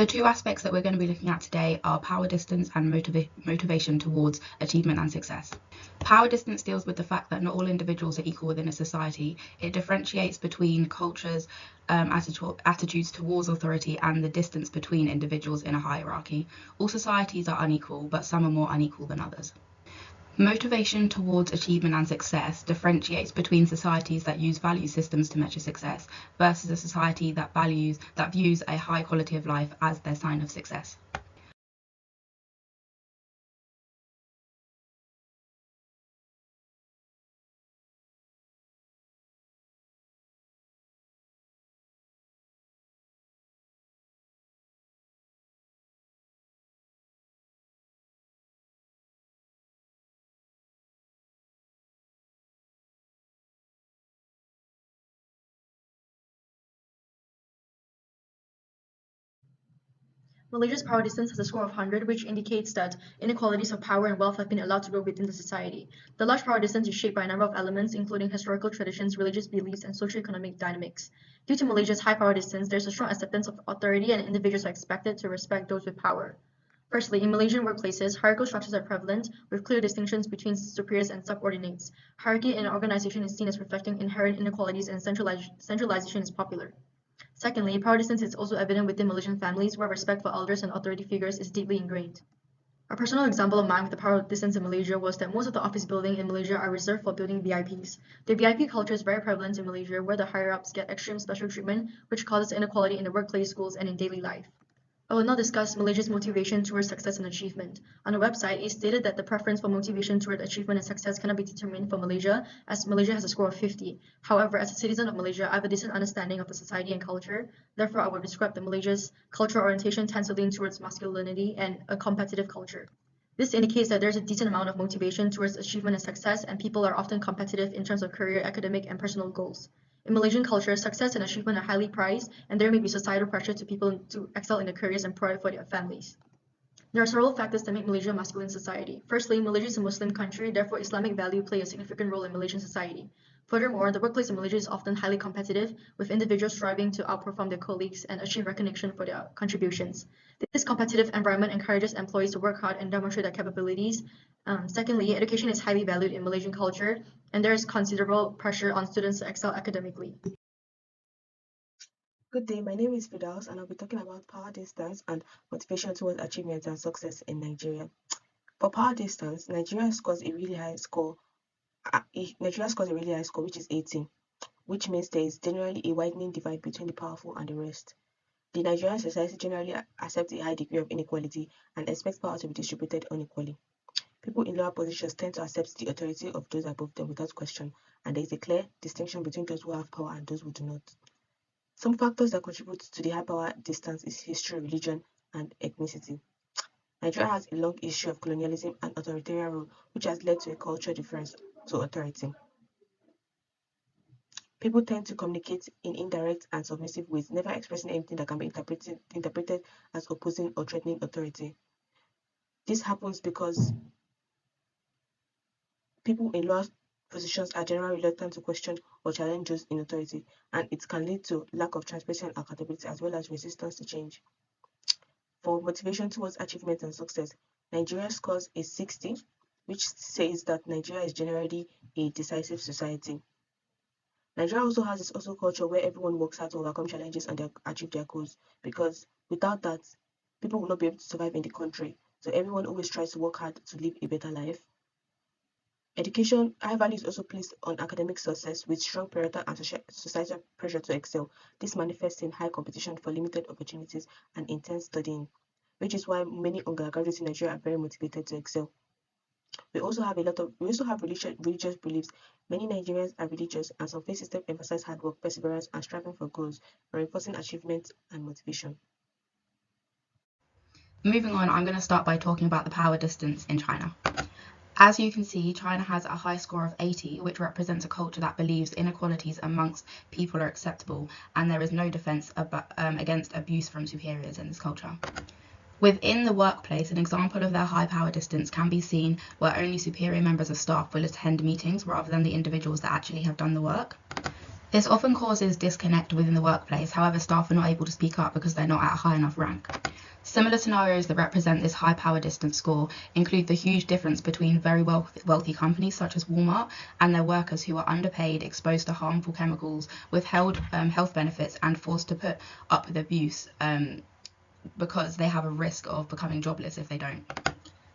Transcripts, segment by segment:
The two aspects that we're going to be looking at today are power distance and motivation towards achievement and success. Power distance deals with the fact that not all individuals are equal within a society. It differentiates between cultures, attitudes towards authority, and the distance between individuals in a hierarchy. All societies are unequal, but some are more unequal than others. Motivation towards achievement and success differentiates between societies that use value systems to measure success versus a society that views a high quality of life as their sign of success. Malaysia's power distance has a score of 100, which indicates that inequalities of power and wealth have been allowed to grow within the society. The large power distance is shaped by a number of elements, including historical traditions, religious beliefs, and socioeconomic dynamics. Due to Malaysia's high power distance, there's a strong acceptance of authority, and individuals are expected to respect those with power. Firstly, in Malaysian workplaces, hierarchical structures are prevalent, with clear distinctions between superiors and subordinates. Hierarchy in an organization is seen as reflecting inherent inequalities, and centralization is popular. Secondly, power distance is also evident within Malaysian families, where respect for elders and authority figures is deeply ingrained. A personal example of mine with the power distance in Malaysia was that most of the office buildings in Malaysia are reserved for building VIPs. The VIP culture is very prevalent in Malaysia, where the higher-ups get extreme special treatment, which causes inequality in the workplace, schools, and in daily life. I will now discuss Malaysia's motivation towards success and achievement. On the website, it stated that the preference for motivation toward achievement and success cannot be determined for Malaysia, as Malaysia has a score of 50. However, as a citizen of Malaysia, I have a decent understanding of the society and culture. Therefore, I will describe that Malaysia's cultural orientation tends to lean towards masculinity and a competitive culture. This indicates that there's a decent amount of motivation towards achievement and success, and people are often competitive in terms of career, academic, and personal goals. In Malaysian culture, success and achievement are highly prized, and there may be societal pressure to people to excel in their careers and provide for their families. There are several factors that make Malaysia a masculine society. Firstly, Malaysia is a Muslim country, therefore Islamic values play a significant role in Malaysian society. Furthermore, the workplace in Malaysia is often highly competitive, with individuals striving to outperform their colleagues and achieve recognition for their contributions. This competitive environment encourages employees to work hard and demonstrate their capabilities. Secondly, education is highly valued in Malaysian culture, and there is considerable pressure on students to excel academically. Good day, my name is Fidaus, and I'll be talking about power distance and motivation towards achievement and success in Nigeria. For power distance, Nigeria scores a really high score. Which is 18, which means there is generally a widening divide between the powerful and the rest. The Nigerian society generally accepts a high degree of inequality and expects power to be distributed unequally. People in lower positions tend to accept the authority of those above them without question, and there is a clear distinction between those who have power and those who do not. Some factors that contribute to the high power distance is history, religion, and ethnicity. Nigeria has a long history of colonialism and authoritarian rule, which has led to a cultural difference to authority. People tend to communicate in indirect and submissive ways, never expressing anything that can be interpreted as opposing or threatening authority. This happens because people in lower positions are generally reluctant to question or challenge those in authority, and it can lead to lack of transparency and accountability as well as resistance to change. For motivation towards achievement and success, Nigeria scores a 60, which says that Nigeria is generally a decisive society. Nigeria also has its also culture where everyone works hard to overcome challenges and achieve their goals, because without that, people will not be able to survive in the country. So everyone always tries to work hard to live a better life. Education, high value is also placed on academic success with strong parental and societal pressure to excel. This manifests in high competition for limited opportunities and intense studying, which is why many undergraduates in Nigeria are very motivated to excel. We also have religious beliefs. Many Nigerians are religious, and some faith systems emphasize hard work, perseverance, and striving for goals, reinforcing achievement and motivation. Moving on, I'm going to start by talking about the power distance in China. As you can see, China has a high score of 80, which represents a culture that believes inequalities amongst people are acceptable, and there is no defense against abuse from superiors in this culture. Within the workplace, an example of their high power distance can be seen where only superior members of staff will attend meetings rather than the individuals that actually have done the work. This often causes disconnect within the workplace. However, staff are not able to speak up because they're not at a high enough rank. Similar scenarios that represent this high power distance score include the huge difference between very wealthy companies such as Walmart and their workers who are underpaid, exposed to harmful chemicals, withheld health benefits, and forced to put up with abuse because they have a risk of becoming jobless if they don't.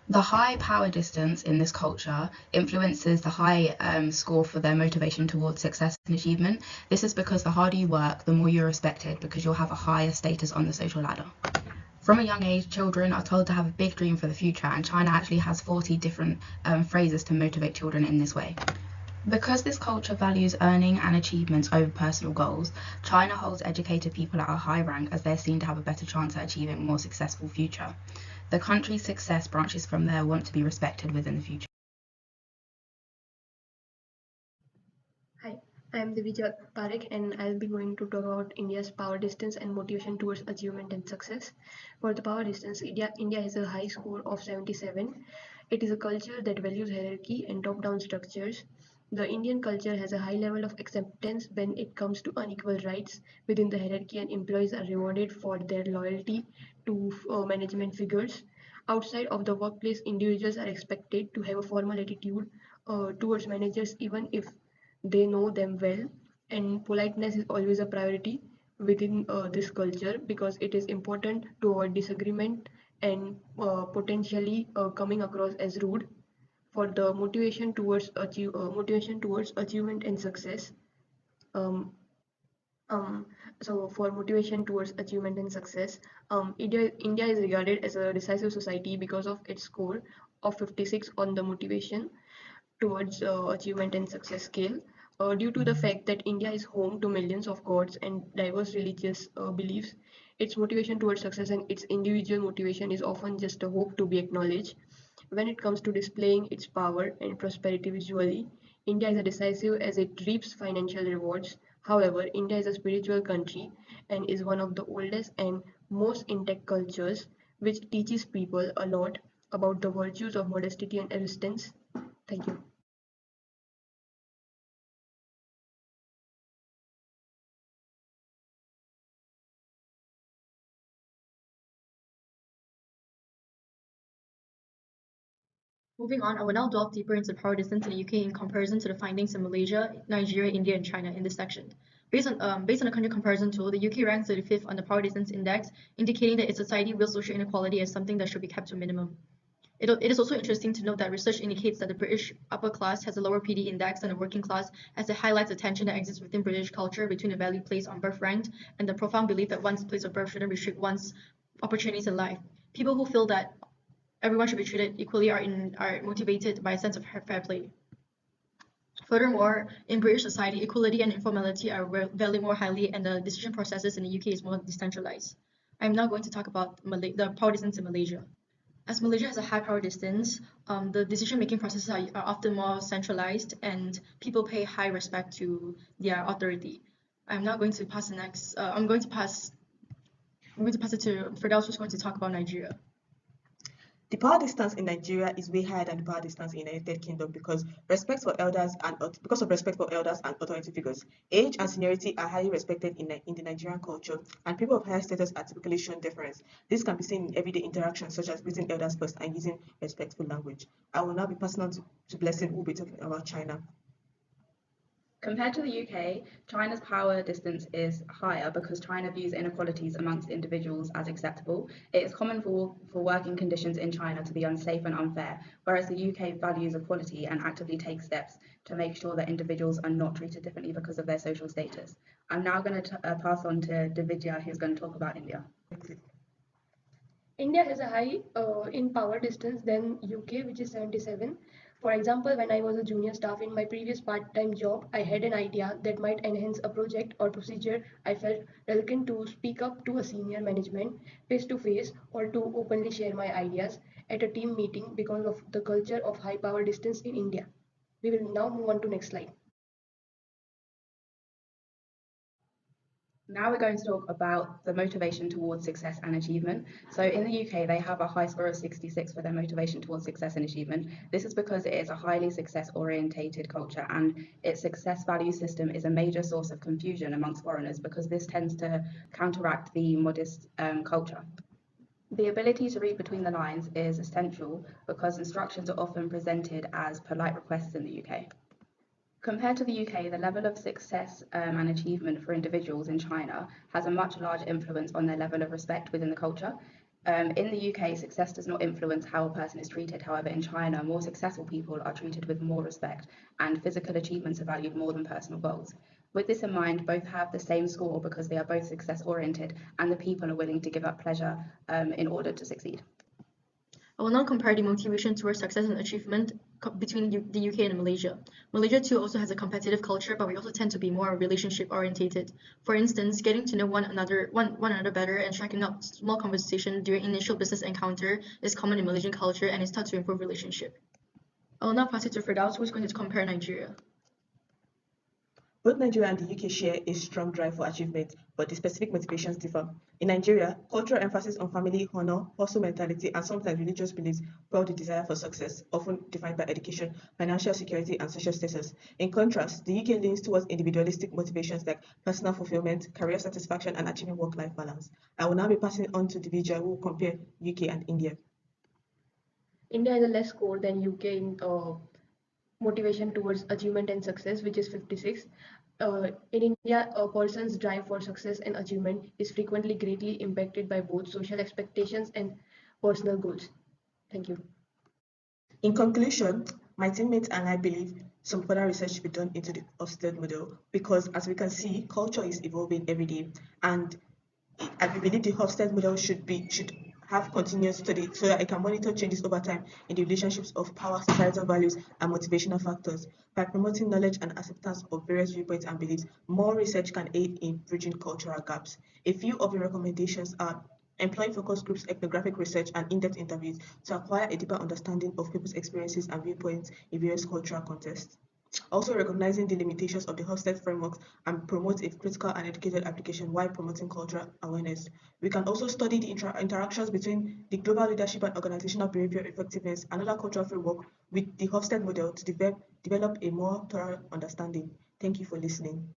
The high power distance in this culture influences the high score for their motivation towards success and achievement. This is because the harder you work, the more you're respected because you'll have a higher status on the social ladder. From a young age, children are told to have a big dream for the future, and China actually has 40 different phrases to motivate children in this way. Because this culture values earning and achievements over personal goals, China holds educated people at a high rank as they're seen to have a better chance at achieving a more successful future. The country's success branches from their want to be respected within the future. Hi, I am Divya Parekh and I'll be going to talk about India's power distance and motivation towards achievement and success. For the power distance, India has a high score of 77. It is a culture that values hierarchy and top-down structures. The Indian culture has a high level of acceptance when it comes to unequal rights within the hierarchy, and employees are rewarded for their loyalty to management figures. Outside of the workplace, individuals are expected to have a formal attitude towards managers even if they know them well, and politeness is always a priority within this culture because it is important to avoid disagreement and potentially coming across as rude. For the motivation towards achievement and success, um, um, so for motivation towards achievement and success, India is regarded as a decisive society because of its score of 56 on the motivation towards achievement and success scale. Due to the fact that India is home to millions of gods and diverse religious beliefs, its motivation towards success and its individual motivation is often just a hope to be acknowledged. When it comes to displaying its power and prosperity visually, India is as decisive as it reaps financial rewards. However, India is a spiritual country and is one of the oldest and most intact cultures, which teaches people a lot about the virtues of modesty and resistance. Thank you. Moving on, I will now delve deeper into the power distance in the UK in comparison to the findings in Malaysia, Nigeria, India, and China in this section. Based on a country comparison tool, the UK ranks 35th on the power distance index, indicating that its society views social inequality as something that should be kept to a minimum. It is also interesting to note that research indicates that the British upper class has a lower PD index than the working class, as it highlights the tension that exists within British culture between the value placed on birth rank and the profound belief that one's place of birth shouldn't restrict one's opportunities in life. People who feel that everyone should be treated equally are motivated by a sense of fair play. Furthermore, in British society, equality and informality are valued more highly, and the decision processes in the UK is more decentralized. I'm now going to talk about the power distance in Malaysia. As Malaysia has a high power distance, the decision-making processes are often more centralized, and people pay high respect to their authority. I'm now going to pass the next. I'm going to pass it to Firdaus, who's going to talk about Nigeria. The power distance in Nigeria is way higher than the power distance in the United Kingdom because of respect for elders and authority figures. Age and seniority are highly respected in the Nigerian culture, and people of higher status are typically shown deference. This can be seen in everyday interactions such as greeting elders first and using respectful language. I will now be passing on to Blessing, who will be talking about China. Compared to the UK, China's power distance is higher because China views inequalities amongst individuals as acceptable. It is common for working conditions in China to be unsafe and unfair, whereas the UK values equality and actively takes steps to make sure that individuals are not treated differently because of their social status. I'm now going to pass on to Dividya, who's going to talk about India. India has a high in power distance than UK, which is 77. For example, when I was a junior staff in my previous part-time job, I had an idea that might enhance a project or procedure. I felt reluctant to speak up to a senior management face to face or to openly share my ideas at a team meeting because of the culture of high power distance in India. We will now move on to next slide. Now we're going to talk about the motivation towards success and achievement. So in the UK, they have a high score of 66 for their motivation towards success and achievement. This is because it is a highly success-orientated culture, and its success value system is a major source of confusion amongst foreigners because this tends to counteract the modest culture. The ability to read between the lines is essential because instructions are often presented as polite requests in the UK. Compared to the UK, the level of success and achievement for individuals in China has a much larger influence on their level of respect within the culture. In the UK, success does not influence how a person is treated. However, in China, more successful people are treated with more respect, and physical achievements are valued more than personal goals. With this in mind, both have the same score because they are both success oriented, and the people are willing to give up pleasure in order to succeed. I will now compare the motivation towards success and achievement between the UK and Malaysia. Malaysia too also has a competitive culture, but we also tend to be more relationship orientated. For instance, getting to know one another better and striking up small conversation during initial business encounter is common in Malaysian culture and is thought to improve relationship. I will now pass it to Firdaus, who is going to compare Nigeria. Both Nigeria and the UK share a strong drive for achievement, but the specific motivations differ. In Nigeria, cultural emphasis on family, honor, hustle mentality, and sometimes religious beliefs fuel the desire for success, often defined by education, financial security, and social status. In contrast, the UK leans towards individualistic motivations like personal fulfillment, career satisfaction, and achieving work-life balance. I will now be passing on to Divija, who will compare UK and India. India has a less score than UK in motivation towards achievement and success, which is 56. In India, a person's drive for success and achievement is frequently greatly impacted by both social expectations and personal goals. Thank you. In conclusion, my teammates and I believe some further research should be done into the Ofsted model because, as we can see, culture is evolving every day, and we believe the Ofsted model should have continuous study so that it can monitor changes over time in the relationships of power, societal values, and motivational factors. By promoting knowledge and acceptance of various viewpoints and beliefs, more research can aid in bridging cultural gaps. A few of the recommendations are employing focus groups, ethnographic research, and in-depth interviews to acquire a deeper understanding of people's experiences and viewpoints in various cultural contexts. Also recognizing the limitations of the Hofstede frameworks and promote a critical and educated application while promoting cultural awareness. We can also study the interactions between the global leadership and organizational behavior effectiveness and other cultural framework with the Hofstede model to develop a more thorough understanding. Thank you for listening.